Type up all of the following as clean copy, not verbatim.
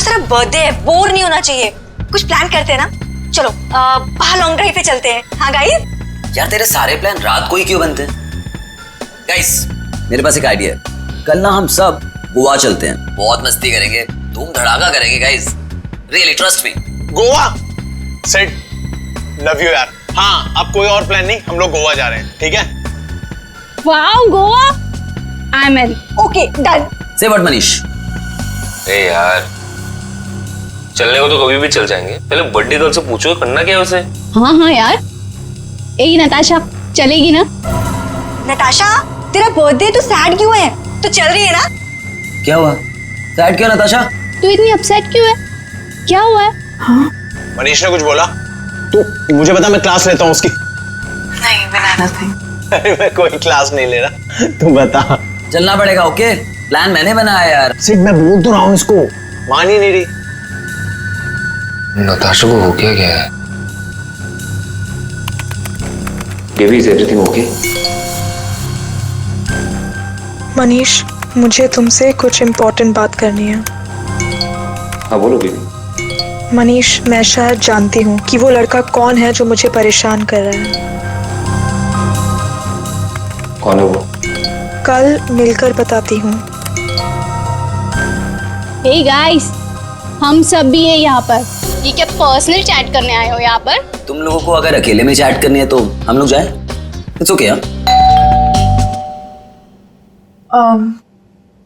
आज तेरा बर्थडे है, बोर नहीं होना चाहिए। कुछ प्लान करते हैं ना, चलो बाहर लॉन्ग ड्राइव पे चलते हैं। हाँ गाइस। यार तेरे सारे प्लान रात को ही क्यों बनते हैं? गाइस मेरे पास एक आइडिया है, कल ना हम सब गोवा चलते हैं, बहुत मस्ती करेंगे, धूम धड़ाका करेंगे guys, really trust me. Goa set, love you यार। हाँ अब कोई और प्लान नहीं, हम लोग गोवा जा रहे हैं, ठीक है? Wow Goa, I am in. Okay done. से व्हाट मनीष? ए यार चलने को तो कभी भी चल जाएंगे, पहले बर्थडे गर्ल से पूछो करना क्या है उसे। हाँ यार, ए नताशा चलेगी ना? नताशा तेरा बर्थडे तो सैड क्यों है? तो चल रही है ना? क्या हुआ? सैड क्यों नताशा? तू इतनी अपसेट क्यों है? क्या हुआ है? हाँ? मनीष ने कुछ बोला? तू मुझे बता, मैं क्लास लेता हूँ उसकी। नहीं बनाना था। अरे मैं कोई क्लास नहीं ले रहा, तू बता। चलना पड़ेगा। ओके प्लान मैंने बनाया यार। सिर्फ मैं बोल तो रहा हूँ इसको, मान ही नहीं रही। नताशा को हो क्या है? Baby is everything okay? Manish मुझे तुमसे कुछ इम्पोर्टेंट बात करनी है। हाँ बोलो बेबी। मनीष मैं शायद जानती हूँ कि वो लड़का कौन है जो मुझे परेशान कर रहा है। कौन है वो? कल मिलकर बताती हूँ। हे गाइस, हम सब भी है यहाँ पर। ये क्या पर्सनल चैट करने आए हो यहाँ पर? तुम लोगों को अगर अकेले में चैट करनी है तो हम लोग जाए। It's okay.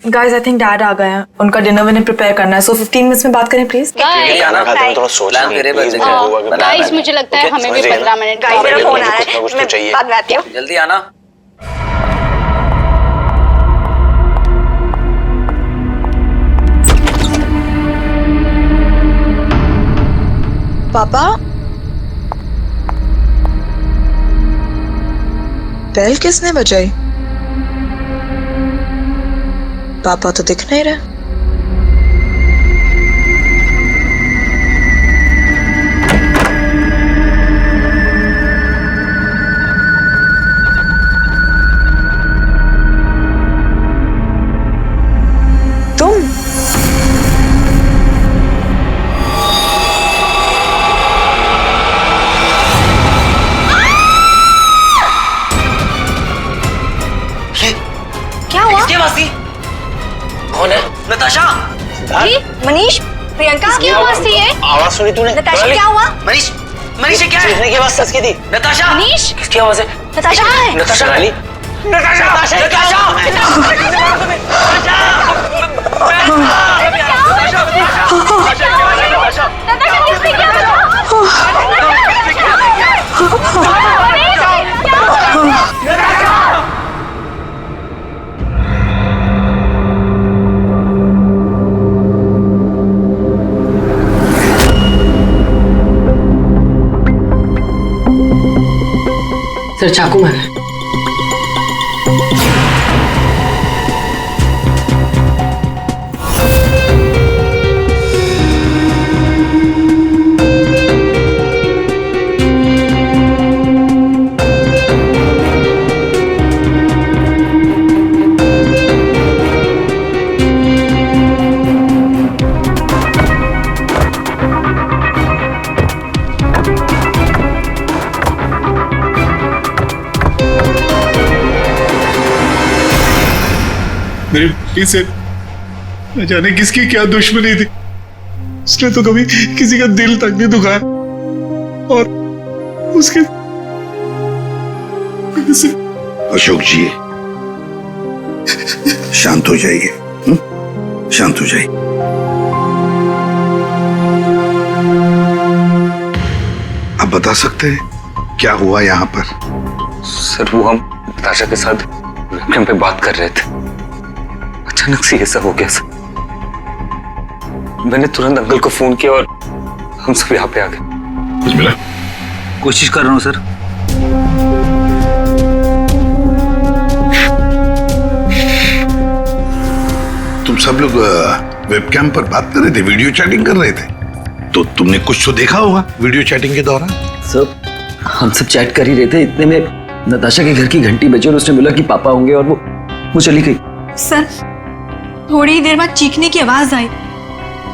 Guys I think dad आ गए हैं, उनका डिनर मैंने प्रिपेयर करना है, सो 15 मिनट्स में बात करें प्लीज। गाइस मुझे लगता है हमें भी 15 मिनट। गाइस मेरा फोन आ रहा है, मैं बाद में आती हूँ। जल्दी आना। पापा बेल किसने बजाई? पापा तो दिख नहीं रहे। तुम क्या हुआ? किसकी आवाज थी? कौन है? नताशा। मनीष, प्रियंका किसकी आवाज थी ये? आवाज सुनी तूने? नताशा क्या हुआ? मनीष, मनीष ये क्या है? चीखने की आवाज सच की थी। नताशा। मनीष किसकी आवाज है? नताशा कहाँ है? नताशा। रानी? नताशा। नताशा। सर चाकू मारा है। मेरे भाई से न जाने किसकी क्या दुश्मनी थी, उसने तो कभी किसी का दिल तक नहीं दुखाया और उसके अशोक जी शांत हो जाइए, शांत हो जाइए। आप बता सकते हैं क्या हुआ यहाँ पर? सर वो हम नताशा के साथ वेबकैम पे बात कर रहे थे, अचानक से ये सब हो गया सर। मैंने तुरंत अंकल को फोन किया और हम सब यहाँ पे आ गए। कुछ मिला? कोशिश कर रहा हूँ सर। तुम सब लोग वेबकैम पर बात कर रहे थे, वीडियो चैटिंग कर रहे थे, तो तुमने कुछ तो देखा होगा वीडियो चैटिंग के दौरान। सर हम सब चैट कर ही रहे थे, इतने में नताशा के घर की घंटी बजी और उसने बोला कि पापा होंगे और वो चली गई। सर थोड़ी देर बाद चीखने की आवाज आई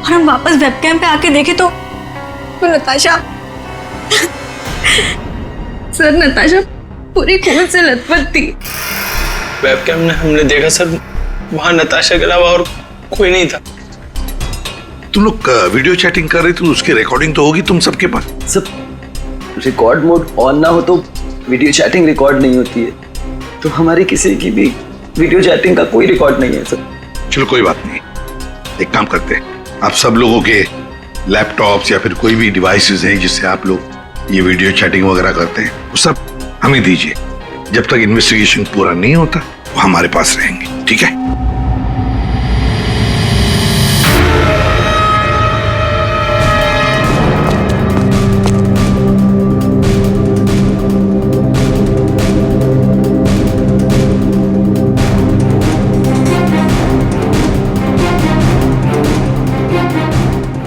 और हम वापस वेबकैम पे आके देखे तो नताशा सर, नताशा पूरी खून से लथपथ थी। वेबकैम में हमने देखा सर, वहां नताशा के अलावा और कोई नहीं था। तुम लोग वीडियो चैटिंग कर रहे थे, उसकी रिकॉर्डिंग तो होगी तुम सबके पास। सब रिकॉर्ड मोड ऑन ना हो तो वीडियो चैटिंग रिकॉर्ड नहीं होती है, तो हमारी किसी की भी वीडियो चैटिंग का कोई रिकॉर्ड नहीं है सर। चलो कोई बात नहीं, एक काम करते हैं, आप सब लोगों के लैपटॉप्स या फिर कोई भी डिवाइसेस हैं जिससे आप लोग ये वीडियो चैटिंग वगैरह करते हैं, वो सब हमें दीजिए। जब तक इन्वेस्टिगेशन पूरा नहीं होता वो हमारे पास रहेंगे, ठीक है?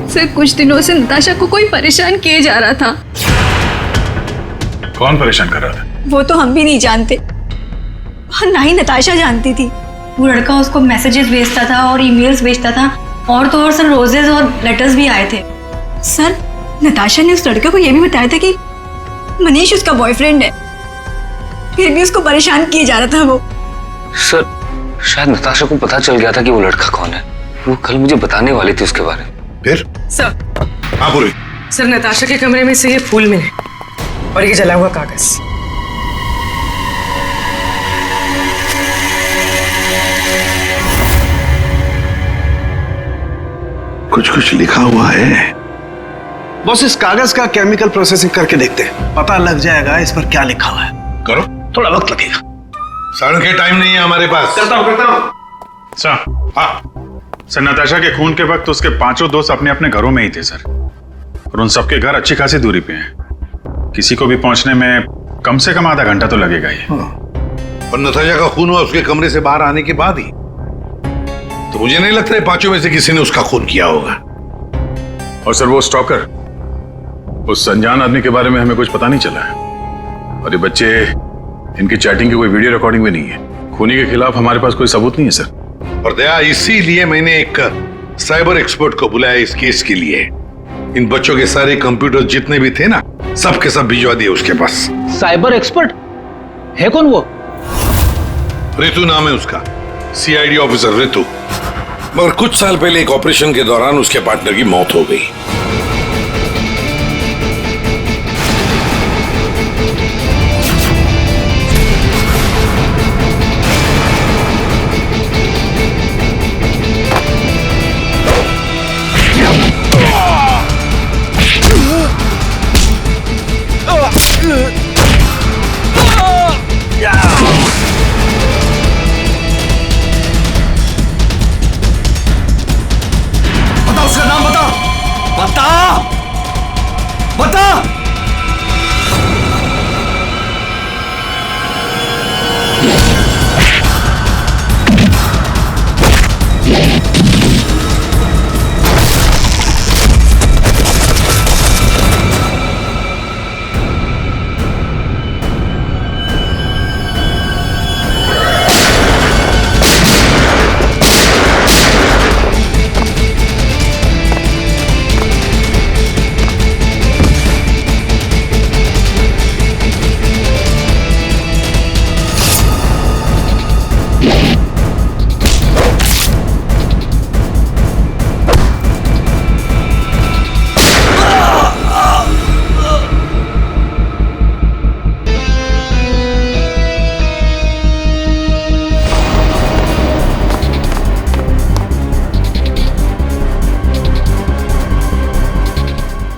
सर, कुछ दिनों से नताशा को कोई परेशान किए जा रहा था। कौन परेशान कर रहा था? वो तो हम भी नहीं जानते, और ना ही नताशा जानती थी। वो लड़का उसको मैसेजेस भेजता था और ईमेल्स भेजता था, और तो और सर रोजेस और लेटर्स भी आए थे। सर, नताशा ने उस लड़के को यह भी बताया था कि मनीष उसका बॉयफ्रेंड है, फिर भी उसको परेशान किए जा रहा था वो। सर, शायद नताशा को पता चल गया था कि वो लड़का कौन है। वो कल मुझे बताने वाली थी उसके बारे में। फिर सर, हाँ पूरी। सर नताशा के कमरे में से ये फूल मिले और ये जला हुआ कागज। कुछ कुछ लिखा हुआ है। बॉस, इस कागज का केमिकल प्रोसेसिंग करके देखते हैं, पता लग जाएगा इस पर क्या लिखा हुआ है। करो, थोड़ा वक्त लगेगा। सर के टाइम नहीं है हमारे पास। करता हूँ। सर, हाँ, सर नताशा के खून के वक्त उसके पांचों दोस्त अपने अपने घरों में ही थे सर, और उन सबके घर अच्छी खासी दूरी पे हैं। किसी को भी पहुंचने में कम से कम आधा घंटा तो लगेगा ही। और नताशा का खून हुआ उसके कमरे से बाहर आने के बाद ही, तो मुझे नहीं लगता है पांचों में से किसी ने उसका खून किया होगा। और सर, वो स्टॉकर, उस अनजान आदमी के बारे में हमें कुछ पता नहीं चला है, और ये बच्चे, इनकी चैटिंग की कोई वीडियो रिकॉर्डिंग भी नहीं है। खूनी के खिलाफ हमारे पास कोई सबूत नहीं है सर। और दया, इसीलिए मैंने एक साइबर एक्सपर्ट को बुलाया इस केस के लिए। इन बच्चों के सारे कंप्यूटर जितने भी थे ना, सब के सब भिजवा दिए उसके पास। साइबर एक्सपर्ट है कौन वो? ऋतु नाम है उसका, सीआईडी ऑफिसर ऋतु। मगर कुछ साल पहले एक ऑपरेशन के दौरान उसके पार्टनर की मौत हो गई।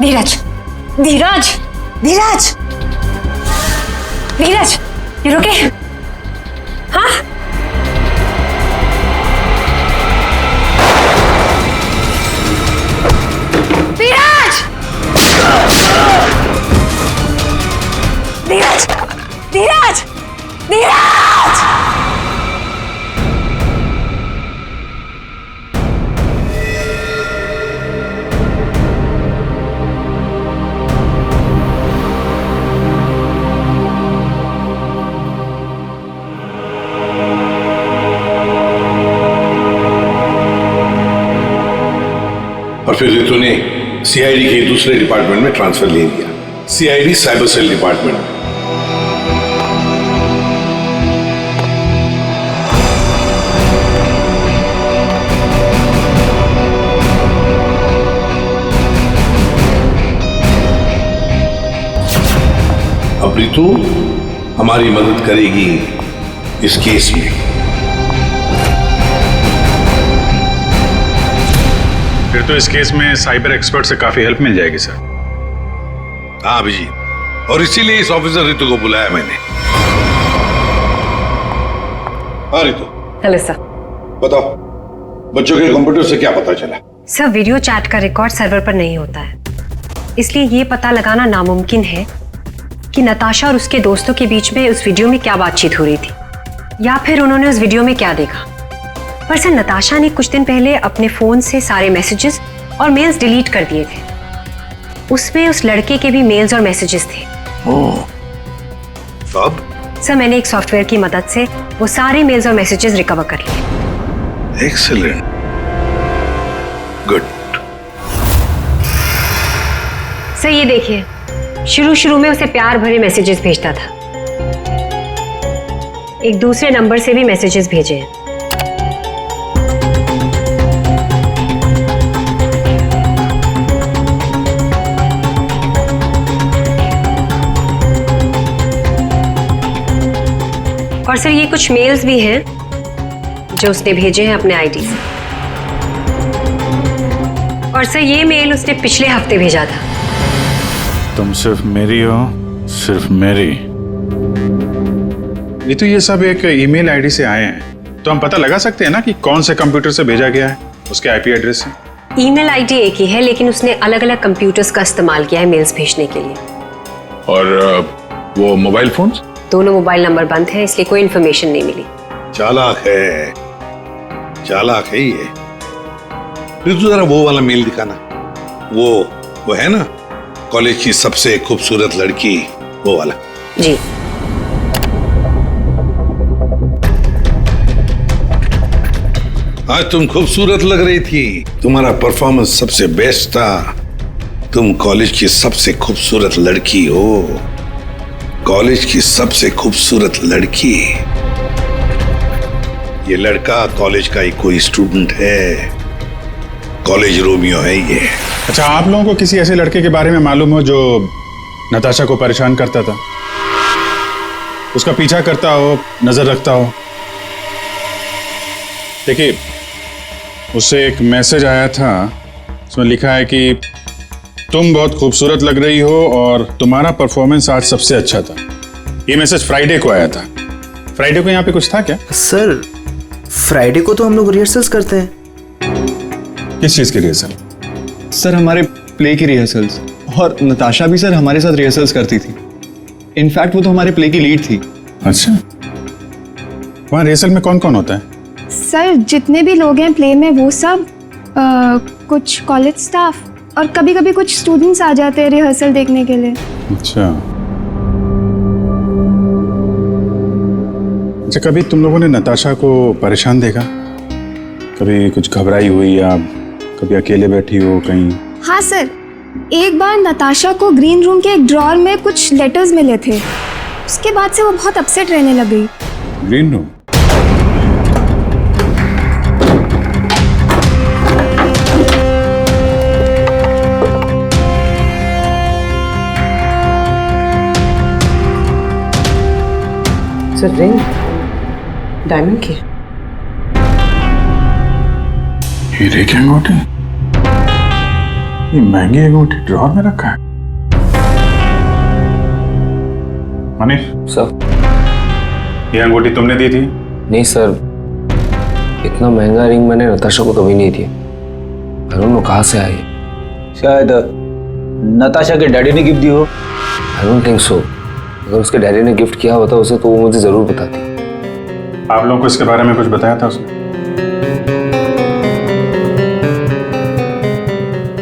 धीरज, धीरज, धीरज, धीरज, you okay? हाँ? धीरज, धीरज, धीरज, धीरज। फिर रितु ने सीआईडी के दूसरे डिपार्टमेंट में ट्रांसफर ले लिया, सीआईडी साइबर सेल डिपार्टमेंट में। अब रितु हमारी मदद करेगी इस केस में। फिर तो इस केस में साइबर एक्सपर्ट से काफी हेल्प मिल जाएगी सर। हाँ अभिजीत, और इसीलिए इस ऑफिसर रितु को बुलाया मैंने। हाँ रितु, हेलो सर। बताओ बच्चों के कंप्यूटर से क्या पता चला? सर वीडियो चैट का रिकॉर्ड सर्वर पर नहीं होता है, इसलिए ये पता लगाना नामुमकिन है कि नताशा और उसके दोस्तों के बीच में उस वीडियो में क्या बातचीत हो रही थी, या फिर उन्होंने उस वीडियो में क्या देखा। पर सर नताशा ने कुछ दिन पहले अपने फोन से सारे मैसेजेस और मेल्स डिलीट कर दिए थे। उसमें उस लड़के के भी मेल्स और मैसेजेस थे। सब? सर मैंने एक सॉफ्टवेयर की मदद से वो सारे मेल्स और मैसेजेस रिकवर कर लिए। Excellent, good. सर ये देखिए, शुरू में उसे प्यार भरे मैसेजेस भेजता था, एक दूसरे नंबर से भी मैसेजेस भेजे हैं। और सर ये कुछ मेल्स भी हैं जो उसने भेजे हैं अपने आईडी से। और सर ये मेल उसने पिछले हफ्ते भेजा था। तुम सिर्फ मेरी हो, सिर्फ मेरी। ये तो ये सब एक ईमेल आईडी से आए हैं, तो हम पता लगा सकते हैं ना कि कौन से कंप्यूटर से भेजा गया है, उसके आईपी एड्रेस से। ईमेल आईडी एक ही है, लेकिन उसने अलग अलग कंप्यूटर्स का इस्तेमाल किया है मेल्स भेजने के लिए। और वो मोबाइल फोन्स? दोनों मोबाइल नंबर बंद हैं, इसलिए कोई इन्फॉर्मेशन नहीं मिली। चालाक है, चालाक है ये। रितु जरा वो वाला मेल दिखाना, वो है ना कॉलेज की सबसे खूबसूरत लड़की, वो वाला। जी। आज तुम खूबसूरत लग रही थी, तुम्हारा परफॉर्मेंस सबसे बेस्ट था, तुम कॉलेज की सबसे खूबसूरत लड़की हो, कॉलेज की सबसे खूबसूरत लड़की। ये लड़का कॉलेज का ही कोई स्टूडेंट है, कॉलेज रोमियो है ये। अच्छा, आप लोगों को किसी ऐसे लड़के के बारे में मालूम हो जो नताशा को परेशान करता था, उसका पीछा करता हो, नजर रखता हो? देखिए, उससे एक मैसेज आया था, उसमें लिखा है कि तुम बहुत खूबसूरत लग रही हो और तुम्हारा परफॉर्मेंस आज सबसे अच्छा था। ये मैसेज फ्राइडे को आया था। फ्राइडे को यहाँ पे कुछ था क्या? सर फ्राइडे को तो हम लोग रिहर्सल्स करते हैं। किस चीज की रिहर्सल? सर हमारे प्ले की रिहर्सल्स, और नताशा भी सर हमारे साथ रिहर्सल्स करती थी। इनफैक्ट वो तो हमारे प्ले की लीड थी। अच्छा, वहाँ रिहर्सल में कौन कौन होता है? सर जितने भी लोग हैं प्ले में वो सब, कुछ कॉलेज स्टाफ और कभी कभी कुछ स्टूडेंट्स आ जाते हैं रिहर्सल देखने के लिए। अच्छा, कभी तुम लोगों ने नताशा को परेशान देखा? कभी कुछ घबराई हुई या कभी अकेले बैठी हो कहीं? हाँ सर, एक बार नताशा को ग्रीन रूम के एक ड्रॉअर में कुछ लेटर्स मिले थे, उसके बाद से वो बहुत अपसेट रहने लग गई। Green room? Sir ring diamond की। हीरे की अंगूठी? ये महंगी अंगूठी ड्रॉअर में रखा है? मनीष सर, ये अंगूठी तुमने दी थी? नहीं सर, इतना महंगा रिंग मैंने नताशा को कभी नहीं दिया। आई डोंट नो कहाँ से आई। शायद नताशा के डैडी ने गिफ्ट दी हो। I don't think so. अगर उसके डैडी ने गिफ्ट किया होता उसे तो वो मुझे जरूर बताती। आप लोगों को इसके बारे में कुछ बताया था उसने?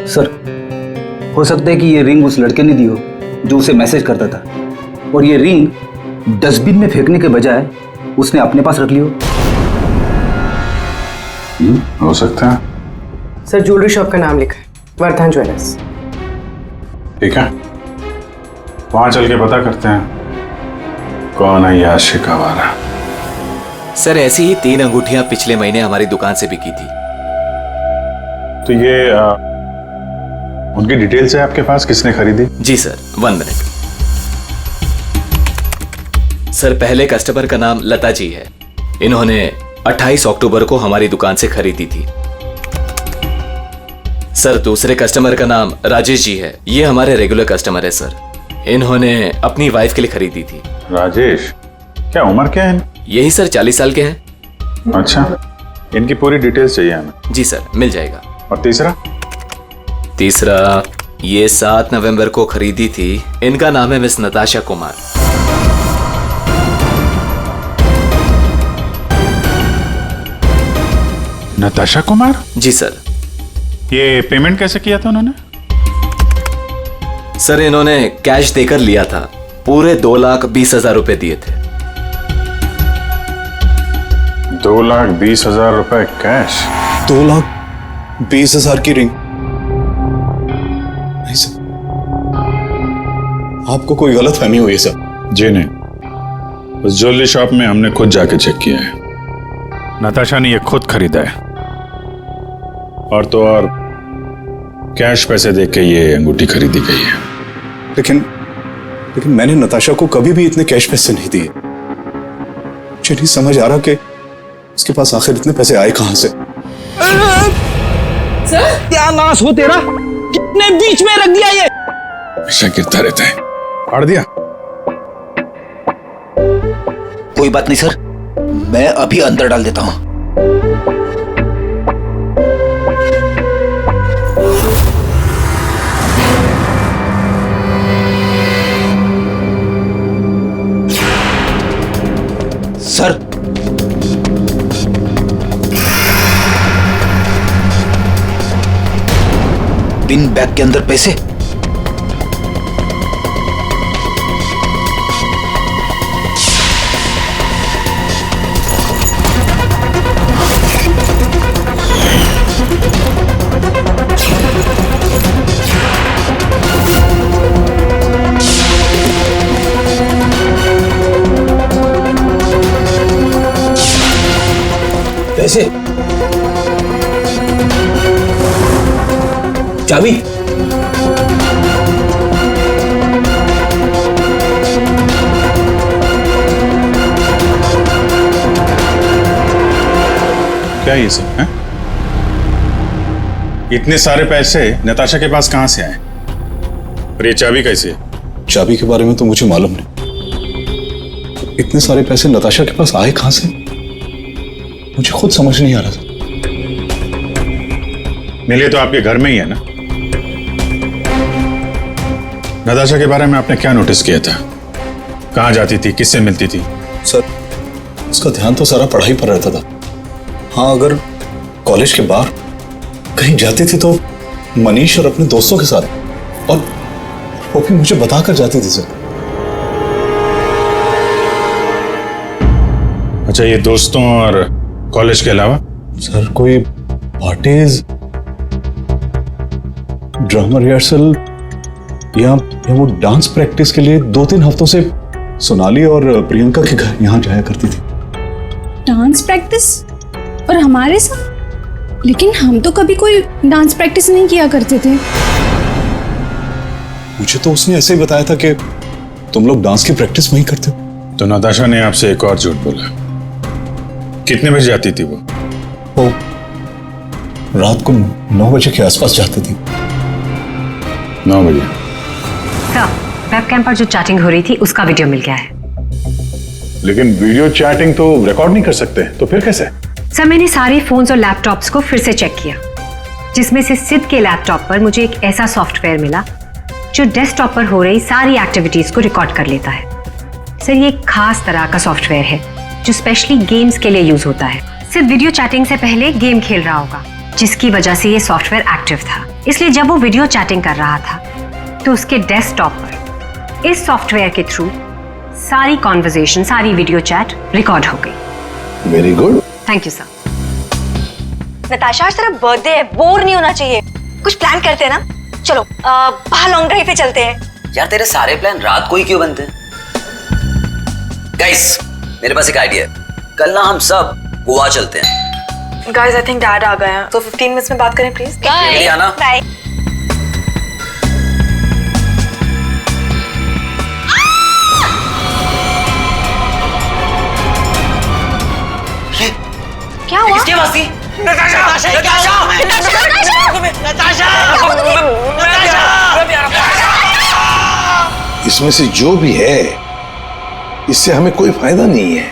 सर हो सकता है कि ये रिंग उस लड़के ने दी हो जो उसे मैसेज करता था, और ये रिंग डस्टबिन में फेंकने के बजाय उसने अपने पास रख ली हो। हो सकता है। सर ज्वेलरी शॉप का नाम लिखा है, वर्धन ज्वेलर्स। ठीक है, वहां चल के पता करते हैं कौन है ये आशिक आवारा। सर ऐसी ही 3 अंगूठियां पिछले महीने हमारी दुकान से बिकी थी। तो ये उनकी डिटेल्स है आपके पास, किसने खरीदी? जी सर, 1 मिनट। सर पहले कस्टमर का नाम लता जी है। इन्होंने 28 अक्टूबर को हमारी दुकान से खरीदी थी। सर दूसरे कस्टमर का नाम राजेश जी है। ये हमारे रेगुलर कस्टमर है सर। इन्होंने अपनी वाइफ के लिए खरीदी थी। राजेश, क्या उम्र क्या है? यही सर 40 साल के हैं। अच्छा, इनकी पूरी डिटेल्स चाहिए हमें। जी सर, मिल जाएगा। और तीसरा? तीसरा ये 7 नवंबर को खरीदी थी। इनका नाम है मिस नताशा कुमार। नताशा कुमार? जी सर। ये पेमेंट कैसे किया था उन्होंने? सर इन्होंने कैश देकर लिया था। पूरे 2,20,000 रुपए दिए थे। 2,20,000 रुपए कैश? 2,20,000 की रिंग? नहीं सर, आपको कोई गलत फहमी हुई है सर। जी नहीं, उस ज्वेलरी शॉप में हमने खुद जाके चेक किया है। नताशा ने ये खुद खरीदा है, और तो और कैश पैसे देके के ये अंगूठी खरीदी गई है। लेकिन मैंने नताशा को कभी भी इतने कैश पैसे नहीं दिए। मुझे नहीं समझ आ रहा कि उसके पास आखिर इतने पैसे आए कहां से। सर क्या नाश हो तेरा, कितने बीच में रख दिया ये। हमेशा गिरता रहता है। फाड़ दिया? कोई बात नहीं सर, मैं अभी अंदर डाल देता हूं। सर पिन बैग के अंदर पैसे। पैसे, चाबी, क्या ये सब है? इतने सारे पैसे नताशा के पास कहां से आए? और ये चाबी कैसे? चाबी के बारे में तो मुझे मालूम नहीं। इतने सारे पैसे नताशा के पास आए कहां से, मुझे खुद समझ नहीं आ रहा था। मिले तो आपके घर में ही है ना? नताशा के बारे में आपने क्या नोटिस किया था? कहां जाती थी, किससे मिलती थी? सर उसका ध्यान तो सारा पढ़ाई पर रहता था। हाँ, अगर कॉलेज के बाहर कहीं जाती थी तो मनीष और अपने दोस्तों के साथ, और वो भी मुझे बताकर जाती थी सर। अच्छा, ये दोस्तों और कॉलेज के अलावा? सर कोई पार्टीज, ड्रामा रिहर्सल या वो डांस प्रैक्टिस के लिए 2-3 हफ्तों से सोनाली और प्रियंका के घर यहाँ जाया करती थी। डांस प्रैक्टिस और हमारे साथ? लेकिन हम तो कभी कोई डांस प्रैक्टिस नहीं किया करते थे। मुझे तो उसने ऐसे ही बताया था कि तुम लोग डांस की प्रैक्टिस वहीं करते हो। तो नताशा ने आपसे एक और झूठ बोला। कितने बजे जाती थी वो? रात को 9 बजे के आसपास जाती थी। 9 बजे? सर, वेबकैम पर जो चैटिंग हो रही थी उसका वीडियो मिल गया है। लेकिन वीडियो चैटिंग तो रिकॉर्ड नहीं कर सकते, तो फिर कैसे? सर मैंने सारे फोन्स और लैपटॉप्स को फिर से चेक किया, जिसमें से सिद्ध के लैपटॉप पर मुझे एक ऐसा सॉफ्टवेयर मिला जो डेस्कटॉप पर हो रही सारी एक्टिविटीज को रिकॉर्ड कर लेता है। सर ये एक खास तरह का सॉफ्टवेयर है जो स्पेशली गेम्स के लिए यूज होता है। सिर्फ वीडियो चैटिंग से पहले गेम खेल रहा होगा, जिसकी वजह से ये सॉफ्टवेयर एक्टिव था। इसलिए जब वो वीडियो चैटिंग कर रहा था तो उसके डेस्कटॉप पर इस सॉफ्टवेयर के थ्रू सारी कॉन्वर्सेशन, सारी वीडियो चैट रिकॉर्ड हो गई। Very good, thank you sir. Natasha आज तेरा बर्थडे है, बोर नहीं होना चाहिए। कुछ प्लान करते हैं ना। चलो बाहर लॉन्ग ड्राइव पे चलते हैं। यार तेरे सारे प्लान रात को ही क्यों बनते हैं? गाइस मेरे पास एक आइडिया है, कल ना हम सब गोवा चलते हैं। गाइस आई थिंक डैड आ गए हैं, तो 15 मिनट्स में बात करें प्लीज। बाय आना। बाय। क्या हुआ? किसकी आवाज थी? नताशा! इसमें से जो भी है इससे हमें कोई फायदा नहीं है,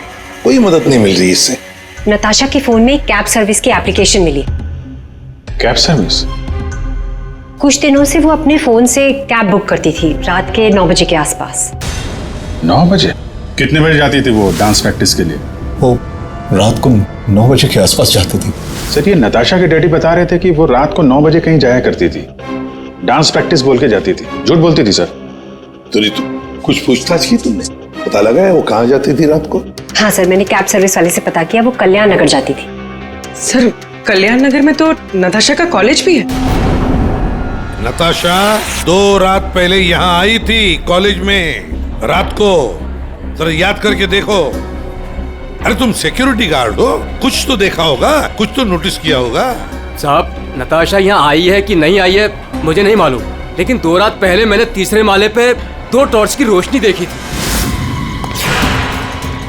कोई मदद नहीं मिल रही इससे। नताशा के फोन में कैब सर्विस की एप्लीकेशन मिली। Cab service? कुछ दिनों से वो अपने फोन से कैब बुक करती थी रात के 9 बजे के आसपास। 9 बजे? कितने बजे जाती थी वो डांस प्रैक्टिस के लिए? वो रात को 9 बजे के आसपास जाती थी। सर ये नताशा के डैडी बता रहे थे कि वो रात को 9 बजे कहीं जाया करती थी, डांस प्रैक्टिस बोल के जाती थी। झूठ बोलती थी सर? तो कुछ पूछताछ की तुमने? पता लगा है वो कहाँ जाती थी रात को? हाँ सर, मैंने कैब सर्विस वाले से पता किया, वो कल्याण नगर जाती थी। सर कल्याण नगर में तो नताशा का कॉलेज भी है। नताशा 2 रात पहले यहाँ आई थी कॉलेज में रात को, जरा याद करके देखो। अरे तुम सिक्योरिटी गार्ड हो, कुछ तो देखा होगा, कुछ तो नोटिस किया होगा। साहब नताशा यहाँ आई है कि नहीं आई है मुझे नहीं मालूम, लेकिन 2 रात पहले मैंने 3रे माले पे 2 टॉर्च की रोशनी देखी थी।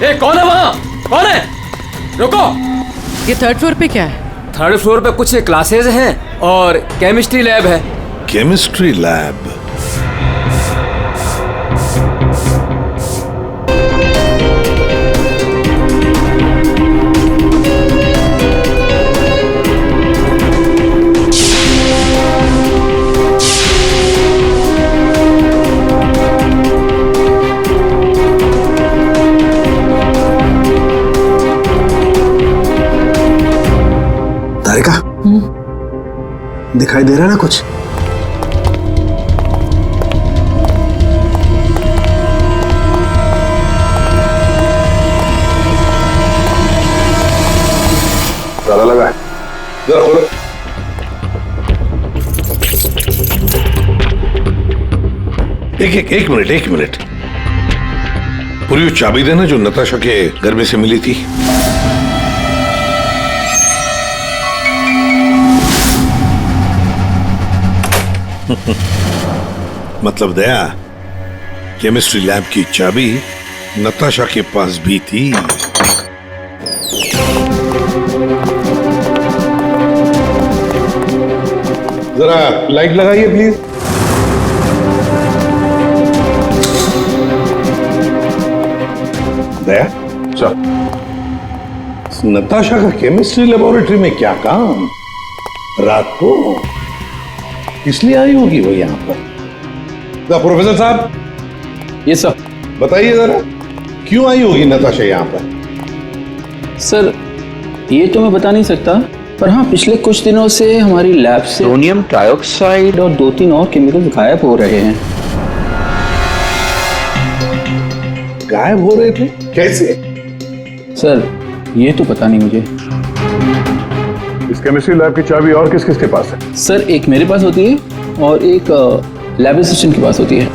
ए कौन है वहाँ? कौन है? रुको। ये 3rd फ्लोर पे क्या है? 3rd फ्लोर पे कुछ क्लासेस हैं और केमिस्ट्री लैब है। Chemistry lab? दिखाई दे रहा है ना कुछ? ताला लगा है, जरा खोलो। एक मिनट। पूरी वो चाबी देना जो नताशा के घर में से मिली थी। मतलब दया, केमिस्ट्री लैब की चाबी नताशा के पास भी थी। जरा लाइट लगाइए प्लीज। दया सर, नताशा का केमिस्ट्री लेबोरेटरी में क्या काम रात को? इसलिए आई होगी वो यहाँ पर। प्रोफेसर साहब। ये सर बताइए जरा, क्यों आई होगी नताशा यहाँ पर? सर ये तो मैं बता नहीं सकता, पर हाँ पिछले कुछ दिनों से हमारी लैब से सोडियम डाइऑक्साइड और 2-3 और केमिकल गायब हो रहे हैं। गायब हो रहे थे? कैसे? सर ये तो पता नहीं मुझे। इस केमिस्ट्री लैब की चाबी और किस किस के पास है? सर एक मेरे पास होती है और एक लैब असिस्टेंट के पास होती है।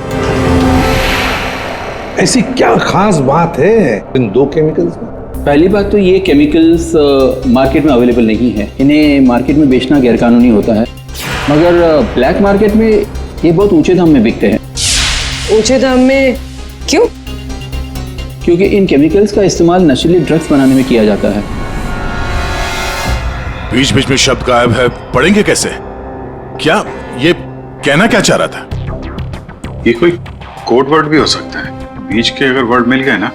ऐसी क्या खास बात है इन 2 केमिकल्स में? पहली बात तो ये केमिकल्स मार्केट में अवेलेबल नहीं है, इन्हें मार्केट में बेचना गैरकानूनी होता है, मगर ब्लैक मार्केट में ये बहुत ऊंचे दाम में बिकते हैं। ऊंचे दाम में क्यों? क्योंकि इन केमिकल्स का इस्तेमाल नशीले ड्रग्स बनाने में किया जाता है। बीच बीच में शब्द गायब है, पढ़ेंगे कैसे? क्या ये कहना क्या चाह रहा था? ये कोई कोड वर्ड भी हो सकता है, बीच के अगर वर्ड मिल गए ना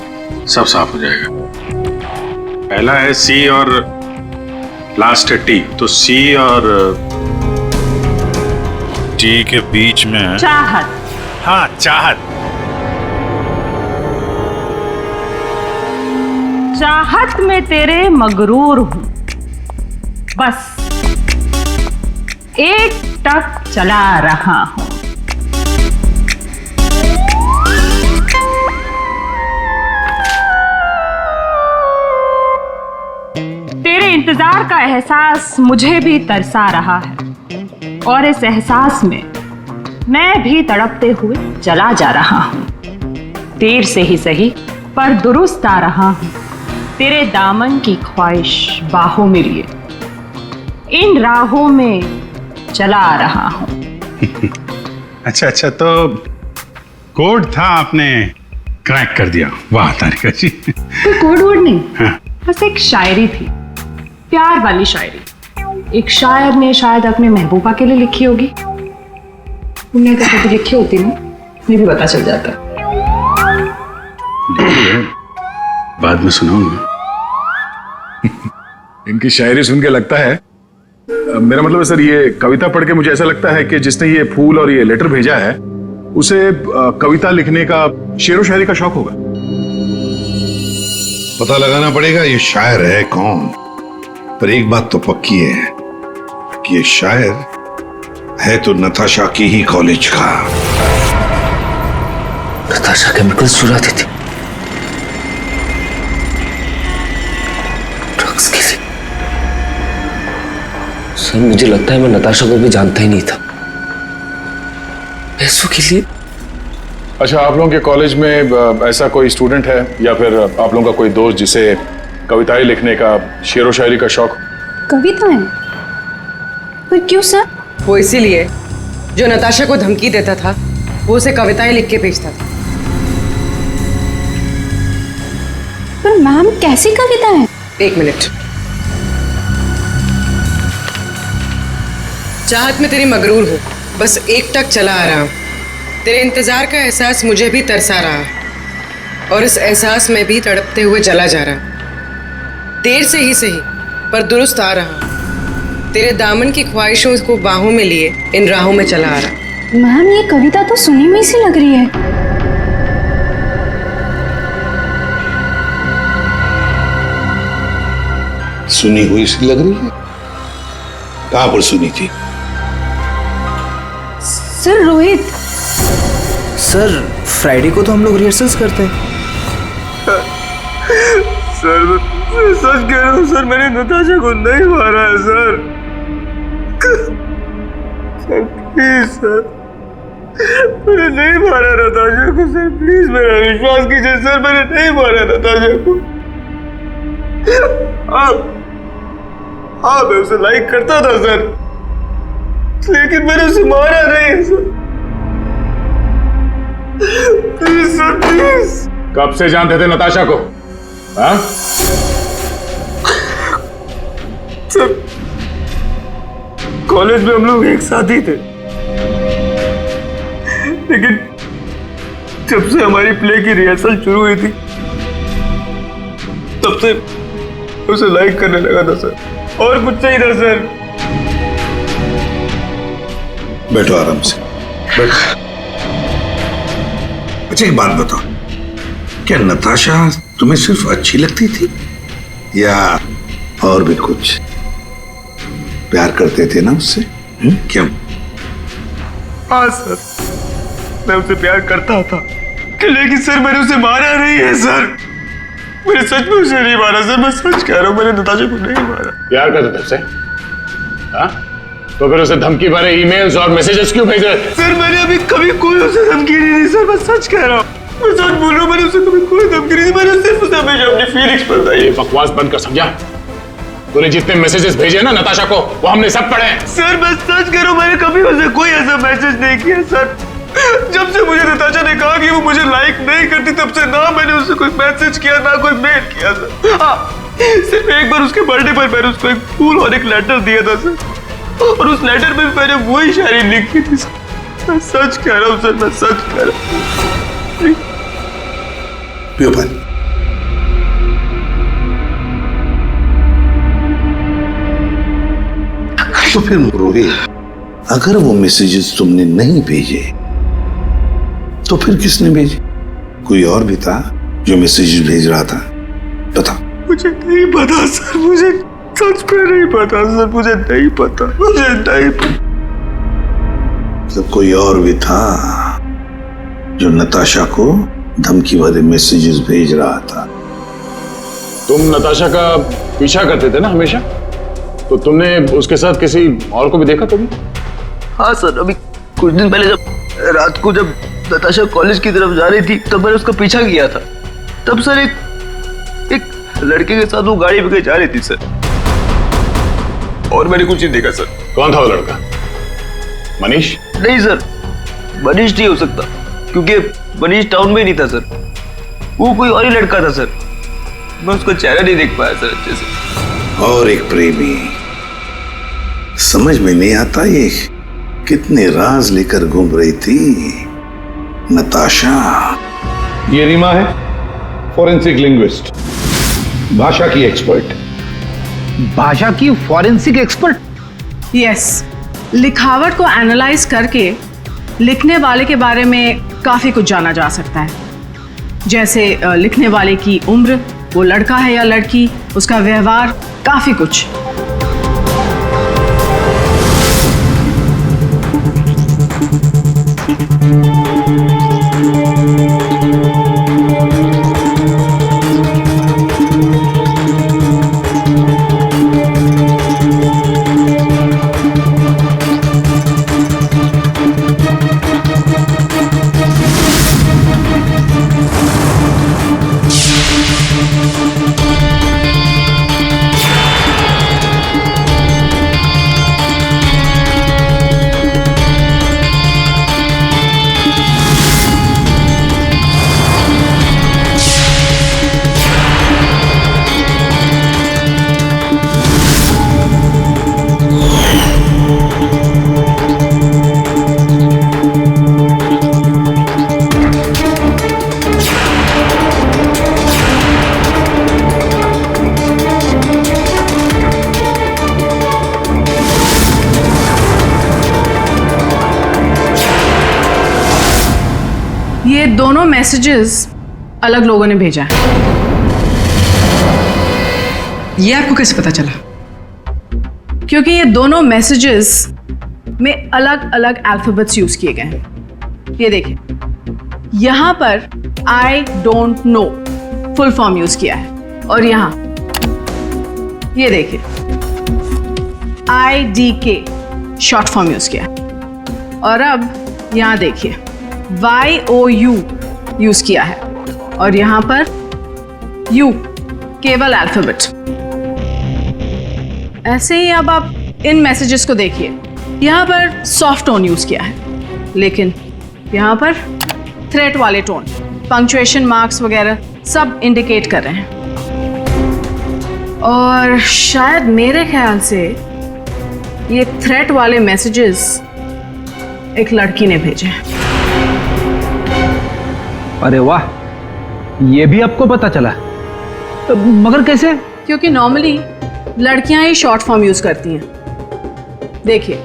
सब साफ हो जाएगा। पहला है सी और लास्ट है टी, तो सी और टी के बीच में है चाहत। हाँ चाहत। चाहत में तेरे मगरूर हूं, बस एक टक चला रहा हूं। तेरे इंतजार का एहसास मुझे भी तरसा रहा है, और इस एहसास में मैं भी तड़पते हुए चला जा रहा हूं। देर से ही सही पर दुरुस्त आ रहा हूं, तेरे दामन की ख्वाहिश बाहों में लिए इन राहों में चला आ रहा हूं। अच्छा अच्छा, तो कोड था, आपने क्रैक कर दिया। वाह तारिका जी। कोई कोड वर्ड नहीं, बस एक शायरी थी, प्यार वाली शायरी। एक शायर ने शायद अपने महबूबा के लिए लिखी होगी। तुमने अगर कभी लिखी होती ना, मुझे भी पता चल जाता। बाद में सुनाऊंगा। इनकी शायरी सुन के लगता है, मेरा मतलब है सर, ये कविता पढ़ के मुझे ऐसा लगता है कि जिसने ये फूल और ये लेटर भेजा है उसे कविता लिखने का, शेरो शायरी का शौक होगा। पता लगाना पड़ेगा ये शायर है कौन। पर एक बात तो पक्की है कि ये शायर है तो नताशा की ही कॉलेज का। नताशा केमिकल्स चुराती थी ड्रग्स के लिए। सर मुझे लगता है मैं नताशा को भी जानता ही नहीं था। पैसों के लिए। अच्छा, आप लोगों के कॉलेज में ऐसा कोई स्टूडेंट है या फिर आप लोगों का कोई दोस्त जिसे कविताएं लिखने का, शेरो शायरी का शौक? कविताएं? पर क्यों सर? वो इसीलिए जो नताशा को धमकी देता था वो उसे कविताएं लिख के भेजता था। पर मैम कैसी कविताएं? एक मिनट। चाहत में तेरी मगरूर हूँ, बस एक टक चला आ रहा हूँ। तेरे इंतजार का एहसास मुझे भी तरसा रहा और इस एहसास में भी तड़पते हुए जला जा रहा। देर से ही सही पर दुरुस्त आ रहा। तेरे दामन की ख्वाहिशों को बाहों में लिए इन राहों में चला आ रहा। मैम ये कविता तो सुनी हुई सी लग रही है। सुनी हुई सी लग रही है? कहां पर सुनी थी? सर रोहित, सर फ्राइडे को तो हम लोग रिहर्सल्स करते हैं। सर मैं सच कह रहा हूँ सर, मैंने नताशा को नहीं मारा है सर। सर प्लीज सर, मैंने नहीं मारा नताशा को सर, प्लीज मेरा विश्वास कीजिए सर, मैंने नहीं मारा नताशा को। हाँ मैं उसे लाइक करता था सर, लेकिन मैंने उसे मारा नहीं सर। Please sir please. कब से जानते थे नताशा को? हाँ? सर कॉलेज में हम लोग एक साथ ही थे, लेकिन जब से हमारी प्ले की रिहर्सल शुरू हुई थी तब से उसे लाइक करने लगा था सर, और कुछ नहीं था सर। बैठो आराम से, बैठो। अच्छा एक बात बताओ, क्या नताशा तुम्हें सिर्फ अच्छी लगती थी या और भी कुछ? प्यार करते थे ना उससे? क्यों? हाँ सर, मैं उसे प्यार करता था, लेकिन सर मैंने उसे मारा नहीं है सर। मैंने सच में उसे नहीं मारा सर, मैं सच कह रहा हूँ, मैंने नताशा को नहीं मारा। प्यार करते थे उससे? हाँ? तो फिर उसे धमकी भरे ईमेल्स और मैसेजेस क्यों भेजे? सर मैंने अभी कभी कोई उसे धमकी नहीं दी सर, मैं सच कह रहा हूँ, मैं सच बोल रहा हूँ, मैंने उसे कभी कोई धमकी नहीं दी, मैंने सिर्फ उसे हमेशा अपनी फीलिंग्स बताई। ये बकवास बंद कर, समझा? तूने जितने मैसेजेस भेजे ना नताशा को, वो हमने सब पढ़े। सर मैं सच कह रहा हूँ, मैंने कभी उसे कोई ऐसा मैसेज नहीं किया सर। जब से मुझे नताशा ने कहा कि वो मुझे लाइक नहीं करती, तब से ना मैंने उसे कोई मैसेज किया ना कोई मेल किया सर। हाँ, सिर्फ एक बार उसके बर्थडे पर मैंने उसको एक फूल और एक लेटर दिया था सर, और उस लेटर में मैंने वही शायरी लिखी थी सर। मैं सच कह रहा हूँ सर, मैं सच कह रहा हूँ। पियो पानी। तो फिर रोहित, अगर वो मैसेजेस तुमने नहीं भेजे तो फिर किसने भेजे? कोई और भी था जो मैसेजेस भेज रहा था? बताओ। मुझे नहीं पता सर, मुझे सच में नहीं पता सर, मुझे नहीं पता, मुझे नहीं पता। तो कोई और भी था जो नताशा को धमकी भरे मैसेजेस भेज रहा था? तुम नताशा का पीछा करते थे ना हमेशा, तो तुमने उसके साथ किसी और को भी देखा कभी? हाँ सर, अभी कुछ दिन पहले जब रात को जब नताशा कॉलेज की तरफ जा रही थी तब मैंने उसका पीछा किया था। तब सर एक लड़के के साथ वो गाड़ी पे जा रही थी सर, और मैंने कुछ नहीं देखा सर। कौन था वो लड़का? मनीष? नहीं सर, मनीष नहीं हो सकता क्योंकि मनीष टाउन में ही नहीं था सर, वो कोई और ही लड़का था सर। मैं उसका चेहरा नहीं देख पाया सर अच्छे से। और एक प्रेमी, समझ में नहीं आता ये कितने राज लेकर घूम रही थी नताशा। ये रीमा है, फॉरेंसिक लिंग्विस्ट, भाषा की एक्सपर्ट। भाषा की फॉरेंसिक एक्सपर्ट? यस, लिखावट को एनालाइज करके लिखने वाले के बारे में काफी कुछ जाना जा सकता है, जैसे लिखने वाले की उम्र, वो लड़का है या लड़की, उसका व्यवहार, काफी कुछ। ये दोनों मैसेजेस अलग लोगों ने भेजा है। ये आपको कैसे पता चला? क्योंकि ये दोनों मैसेजेस में अलग अलग अल्फाबेट्स यूज किए गए हैं। ये देखिए, यहां पर I don't know full form use किया है, और यहां ये देखिए IDK शॉर्ट फॉर्म यूज किया है, और अब यहां देखिए YOU यूज किया है, और यहां पर U केवल अल्फाबेट। ऐसे ही अब आप इन मैसेजेस को देखिए, यहां पर सॉफ्ट टोन यूज किया है, लेकिन यहां पर थ्रेट वाले टोन, पंक्चुएशन मार्क्स वगैरह सब इंडिकेट कर रहे हैं। और शायद मेरे ख्याल से ये थ्रेट वाले मैसेजेस एक लड़की ने भेजे हैं। अरे वाह, ये भी आपको पता चला? मगर कैसे? क्योंकि नॉर्मली लड़कियां ही शॉर्ट फॉर्म यूज करती हैं। देखिए,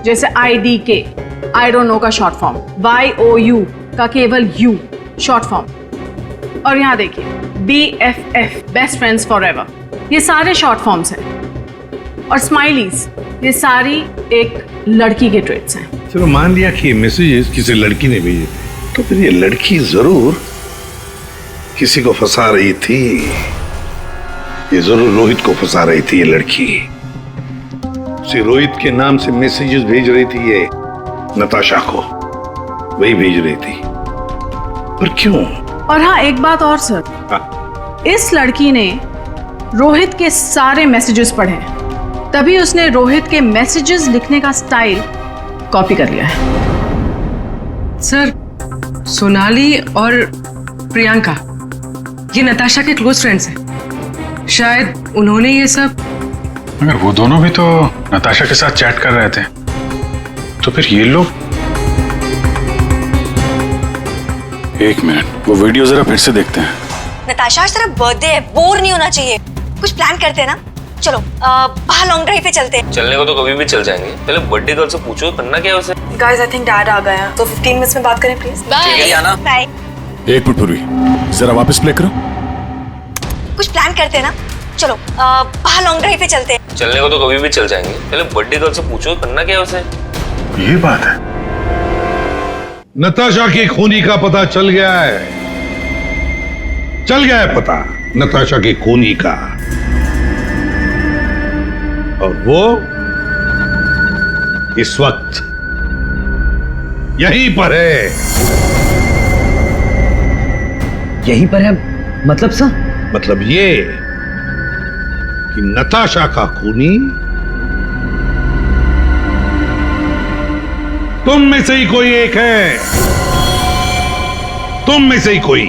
जैसे IDK आई डोंट नो का शॉर्ट फॉर्म, YOU का केवल U शॉर्ट फॉर्म, और यहां देखिए BFF बेस्ट फ्रेंड्स फॉरएवर, ये सारे शॉर्ट फॉर्म्स हैं। और स्माइलीज, ये सारी एक लड़की के ट्रेट्स हैं। चलो मान लिया कि मैसेजेस किसी लड़की ने भेजे थे, तो फिर ये लड़की जरूर किसी को फंसा रही थी। ये जरूर रोहित को फंसा रही थी ये लड़की। उसे रोहित के नाम से मैसेजेस भेज रही थी ये नताशा को, वही भेज रही थी। पर क्यों? और हाँ, एक बात और सर, इस लड़की ने रोहित के सारे मैसेजेस पढ़े, तभी उसने रोहित के मैसेजेस लिखने का स्टाइल कॉपी कर लिया है। सर, सोनाली और प्रियंका ये नताशा के क्लोज फ्रेंड्स हैं, शायद उन्होंने ये सब। मगर वो दोनों भी तो नताशा के साथ चैट कर रहे थे, तो फिर ये लोग। एक मिनट, वो वीडियो जरा फिर से देखते हैं। नताशा, आज तेरा बर्थडे है, बोर नहीं होना चाहिए, कुछ प्लान करते हैं ना। चलो बाहर लॉन्ग ड्राइव पे चलते हैं। चलने को तो कभी भी चल जाएंगे, पहले बर्थडे गर्ल से पूछो करना क्या है उसे। गाइस, आई थिंक डैड आ गए हैं, तो 15 मिनट्स में बात करें प्लीज। बाय। एक मिनट पूर्वी, जरा वापस प्ले करो। कुछ प्लान करते हैं ना। चलो बाहर लॉन्ग ड्राइव पे चलते हैं। चलने को तो कभी भी चल जाएंगे, पहले बर्थडे गर्ल से पूछो करना क्या है उसे। ये बात है। नताशा की खूनी का पता चल गया है, चल गया है पता नताशा की खूनी का। और वो इस वक्त यहीं पर है। यहीं पर है मतलब सर? मतलब ये कि नताशा का खूनी तुम में से ही कोई एक है। तुम में से ही कोई।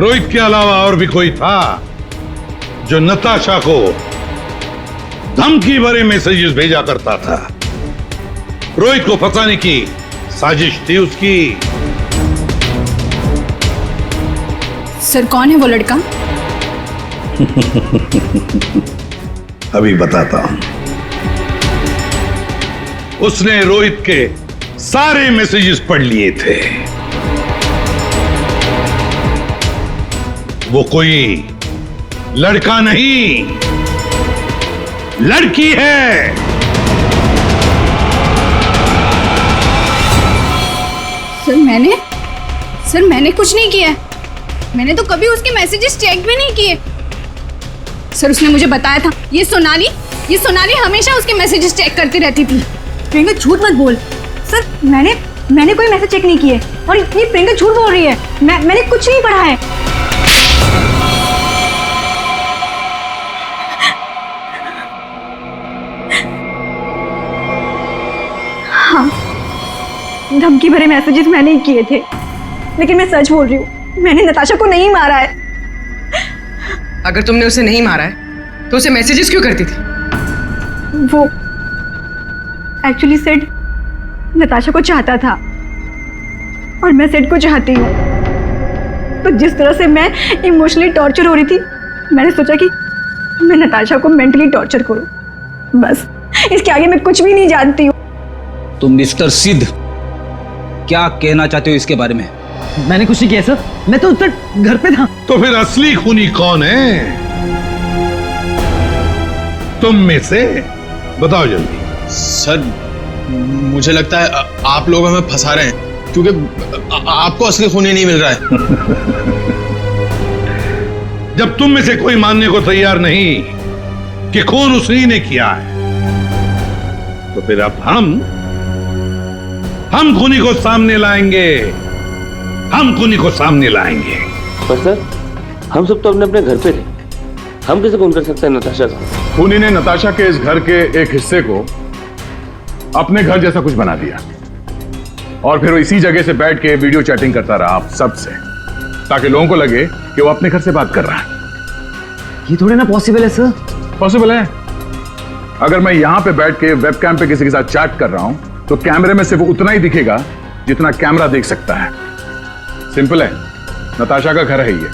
रोहित के अलावा और भी कोई था जो नताशा को धमकी भरे मैसेजेस भेजा करता था। रोहित को फंसाने की साजिश थी उसकी। सर कौन है वो लड़का? अभी बताता हूं। उसने रोहित के सारे मैसेजेस पढ़ लिए थे। वो कोई लड़का नहीं, लड़की है। सर मैंने कुछ नहीं किया। मैंने तो कभी उसके मैसेजेस चेक भी नहीं किए। सर उसने मुझे बताया था ये सोनाली हमेशा उसके मैसेजेस चेक करती रहती थी। प्रियंका झूठ मत बोल। सर मैंने कोई मैसेज चेक नहीं किए और ये प्रियंका झूठ बोल रही है। मैंने कुछ नहीं पढ़ा है। हाँ, धमकी भरे मैसेजेस मैंने ही किए थे, लेकिन मैं सच बोल रही हूँ, मैंने नताशा को नहीं मारा है। अगर तुमने उसे नहीं मारा है तो उसे मैसेजेस क्यों करती थी? वो एक्चुअली सेड नताशा को चाहता था और मैं सेड को चाहती हूँ। तो जिस तरह से मैं इमोशनली टॉर्चर हो रही थी, मैंने सोचा कि मैं नताशा को मेंटली टॉर्चर करूँ। बस इसके आगे मैं कुछ भी नहीं जानती हूँ। तुम मिस्टर सिद्ध क्या कहना चाहते हो इसके बारे में? मैंने कुछ नहीं किया सर, मैं तो उस वक्त घर पे था। तो फिर असली खूनी कौन है? तुम में से बताओ जल्दी। सर मुझे लगता है आप लोग हमें फंसा रहे हैं, क्योंकि आपको असली खूनी नहीं मिल रहा है। जब तुम में से कोई मानने को तैयार नहीं कि खून उसी ने किया है, तो फिर अब हम खूनी को सामने लाएंगे। हम खूनी को सामने लाएंगे। पर सर हम सब तो अपने अपने घर पे थे, हम कैसे खून कर सकते हैं नताशा का? खूनी ने नताशा के इस घर के एक हिस्से को अपने घर जैसा कुछ बना दिया और फिर वो इसी जगह से बैठ के वीडियो चैटिंग करता रहा आप सब से, ताकि लोगों को लगे कि वो अपने घर से बात कर रहा है। ये थोड़ी ना पॉसिबल है सर। पॉसिबल है। अगर मैं यहां पे बैठ के वेबकैम पे किसी के साथ चैट कर रहा हूं तो कैमरे में सिर्फ उतना ही दिखेगा जितना कैमरा देख सकता है। सिंपल है, नताशा का घर है ये।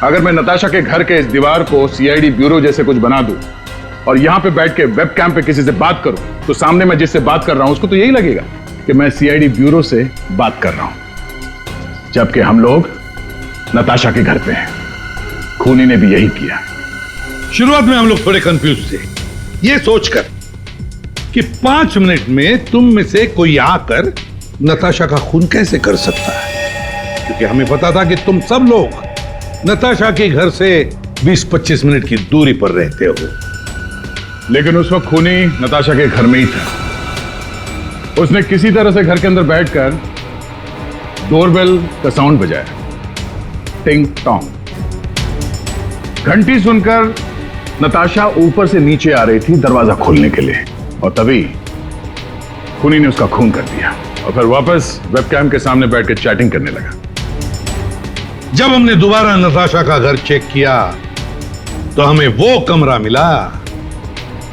अगर मैं नताशा के घर के इस दीवार को सीआईडी ब्यूरो जैसे कुछ बना दूं और यहां पे बैठ के वेबकैम पे किसी से बात करूं तो सामने मैं जिससे बात कर रहा हूं उसको तो यही लगेगा कि मैं सीआईडी ब्यूरो से बात कर रहा हूं, जबकि हम लोग नताशा के घर पे हैं। खूनी ने भी यही किया। शुरुआत में हम लोग थोड़े कंफ्यूज थे, ये सोचकर कि 5 मिनट में तुम में से कोई आकर नताशा का खून कैसे कर सकता है, क्योंकि हमें पता था कि तुम सब लोग नताशा के घर से 20-25 मिनट की दूरी पर रहते हो। लेकिन उस वक्त खूनी नताशा के घर में ही था। उसने किसी तरह से घर के अंदर बैठकर डोरबेल का साउंड बजाया, टिंग टोंग। घंटी सुनकर नताशा ऊपर से नीचे आ रही थी दरवाजा खोलने के लिए, और तभी खूनी ने उसका खून कर दिया और फिर वापस वेबकैम के सामने बैठ के चैटिंग करने लगा। जब हमने दोबारा नताशा का घर चेक किया तो हमें वो कमरा मिला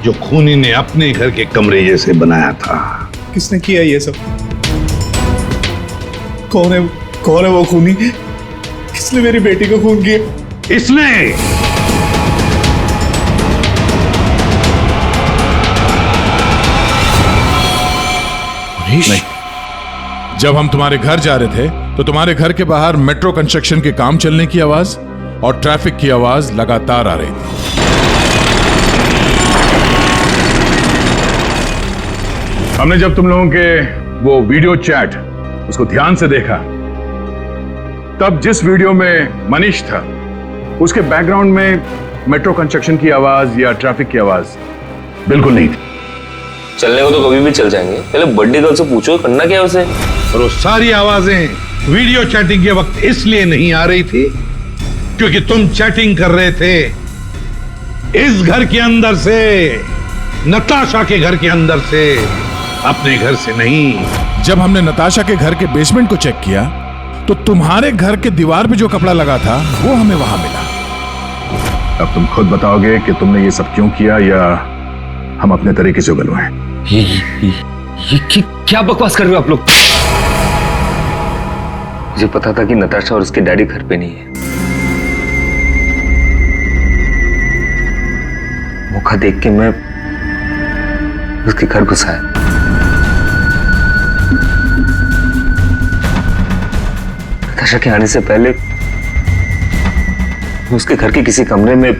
जो खूनी ने अपने घर के कमरे जैसे बनाया था। किसने किया ये सब? कौन है वो खूनी? किसने मेरी बेटी को खून किया? इसने। नहीं, जब हम तुम्हारे घर जा रहे थे तो तुम्हारे घर के बाहर मेट्रो कंस्ट्रक्शन के काम चलने की आवाज और ट्रैफिक की आवाज लगातार आ रही थी। हमने जब तुम लोगों के वो वीडियो चैट उसको ध्यान से देखा, तब जिस वीडियो में मनीष था उसके बैकग्राउंड में मेट्रो कंस्ट्रक्शन की आवाज या ट्रैफिक की आवाज बिल्कुल नहीं थी। चलने को तो कभी भी चल जाएंगे, पहले बर्थडे गर्ल से पूछो करना क्या है उसे। और वो सारी आवाजें वीडियो चैटिंग के वक्त इसलिए नहीं आ रही थी क्योंकि तुम चैटिंग कर रहे थे इस घर के अंदर से, नताशा के घर के अंदर से, अपने घर से नहीं। जब हमने नताशा के घर के बेसमेंट को चेक किया तो तुम्हारे घर के दीवार पे जो कपड़ा लगा था वो हमें वहां मिला। अब तुम खुद बताओगे कि तुमने ये सब क्यों किया या हम अपने तरीके से उगलवाएं? ये क्या बकवास कर रहे हो आप लोग? मुझे पता था कि नताशा और उसके डैडी घर पे नहीं है। मौका देख के मैं उसके घर घुस आया। नताशा के आने से पहले उसके घर के किसी कमरे में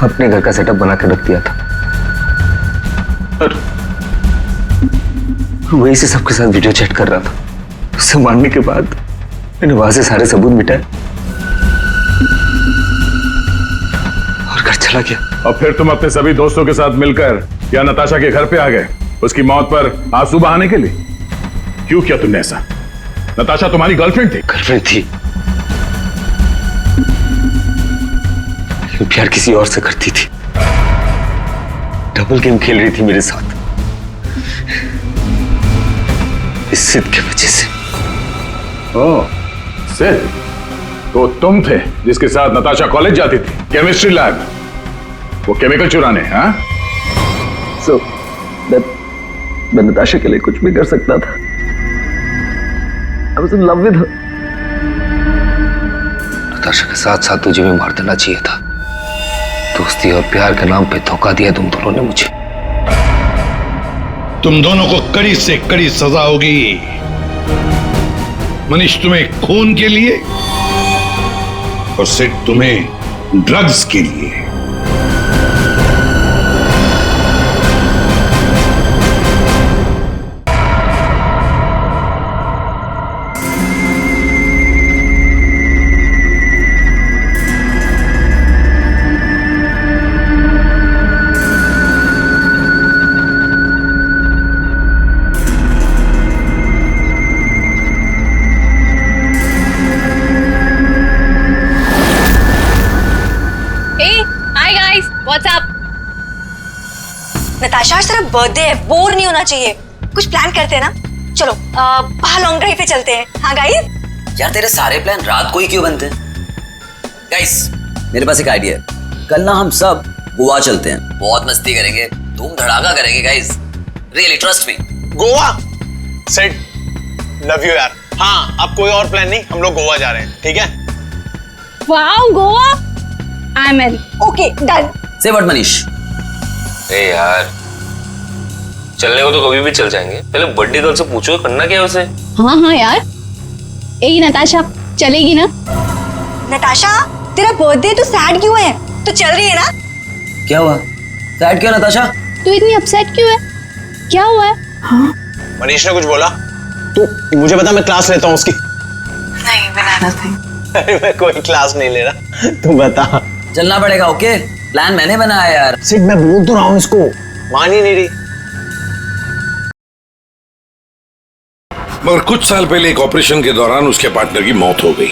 अपने घर का सेटअप बना के रख दिया था और वहीं से सबके साथ वीडियो चैट कर रहा था। उससे मारने के बाद मैंने वहां से सारे सबूत मिटाए और घर चला गया। और फिर तुम अपने सभी दोस्तों के साथ मिलकर या नताशा के घर पे आ गए उसकी मौत पर आंसू बहाने के लिए। क्यों किया तुमने ऐसा? नताशा तुम्हारी गर्लफ्रेंड थी। गर्लफ्रेंड थी, प्यार किसी और से करती थी। डबल गेम खेल रही थी मेरे साथ इस सिद्ध के वजह से। ओह, सिद्ध तो तुम थे जिसके साथ नताशा कॉलेज जाती थी, केमिस्ट्री लैब, वो केमिकल चुराने। हाँ, मैं नताशा के लिए कुछ भी कर सकता था। I was in love with her. Natasha के साथ साथ तुझे भी मार देना चाहिए था। दोस्ती और प्यार के नाम पे धोखा दिया तुम दोनों ने मुझे। तुम दोनों को कड़ी से कड़ी सजा होगी। मनीष तुम्हें खून के लिए और सिड तुम्हें ड्रग्स के लिए। नताशा आज तेरा बर्थडे है, बोर नहीं होना चाहिए। कुछ प्लान करते हैं ना? चलो बाहर लॉन्ग ड्राइव पे चलते हैं। हाँ गाइस? यार तेरे सारे प्लान रात को ही क्यों बनते हैं? गाइस मेरे पास एक आइडिया है। कल ना हम सब गोवा चलते हैं, बहुत मस्ती करेंगे, धूम धड़ाका करेंगे guys. Really trust me. Goa set, love you यार। हाँ, अब कोई और प्लान नहीं, हम लोग गोवा जा रहे हैं, ठीक है? Wow, Goa, I am in. Okay done. से व्हाट मनीष? ए यार, चलने को तो कभी भी चल जाएंगे, पहले बर्थडे गर्ल से पूछो करना क्या है उसे। हाँ यार, यही नताशा चलेगी ना? नताशा तेरा बर्थडे तो सैड क्यों है? तो चल रही है ना? क्या हुआ? सैड क्यों नताशा? तू इतनी अपसेट क्यों है? क्या हुआ है? हाँ? मनीष ने कुछ बोला? तो मुझे बता, मैं क्लास लेता हूँ उसकी। नहीं, बनाना था। अरे मैं कोई क्लास नहीं ले रहा, तू बता। चलना पड़ेगा। ओके, प्लान मैंने बनाया यार। सिड मैं बोल तो रहा हूँ इसको, मान ही नहीं रही। मगर कुछ साल पहले एक ऑपरेशन के दौरान उसके पार्टनर की मौत हो गई।